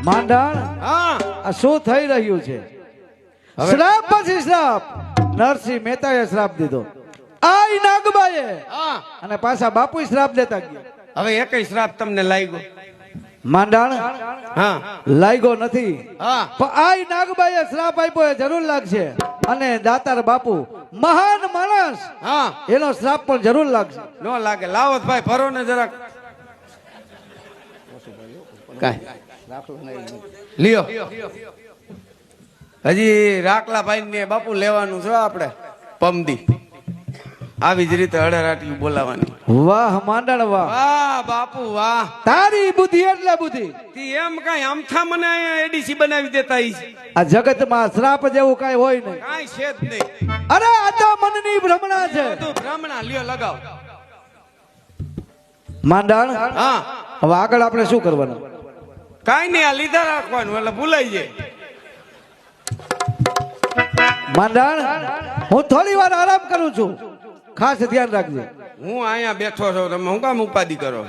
માંડાણ હા આ શું થઈ રહ્યું છે? શ્રાપ પછી શ્રાપ. નરસિંહ મહેતાએ શ્રાપ દીધો, આઈ નાગબાએ, હા અને પાછા બાપુ શ્રાપ દેતા ગયા. હવે એકય શ્રાપ તમને લાગ્યો? માંડાણ હા લાગ્યો નથી, હા પણ આઈ નાગબાએ શ્રાપ આપ્યો એ જરૂર લાગશે. અને દાતાર બાપુ મહાન માણસ, હા એનો શ્રાપ પણ જરૂર લાગશે. નો લાગે. લાવો ભાઈ ભરો ને જરાક કાંઈ લ્યો. હજી રાખલા ભાઈ ને બાપુ લેવાનું છે આપણે પમદી. આવી જ રીતે અડરાટી બોલાવાની. વાહ માંડાણ વાહ, વાહ બાપુ વાહ. તારી બુદ્ધિ એટલે બુદ્ધિ. તી એમ કઈ અમથા મને અહીંયા એડીસી બનાવી દેતા ઈ આ જગતમાં શ્રાપ જેવું કઈ હોય નહીં. કાંઈ છે જ નહીં. અરે આ તો મનની ભ્રમણા છે. બધું બ્રાહ્મણા લ્યો લગાવ. માંડાણ હા હવે આગળ આપણે શું કરવાનું? કાંઈ નહીં, આ લીધા રાખવાનું એટલે ભૂલાઈ જાય. માંડાણ હું થોડી વાર આરામ કરું છું, ખાસ ધ્યાન રાખજે. હું અહીંયા બેઠો છું, તમે હું કામ ઉપાધિ કરો?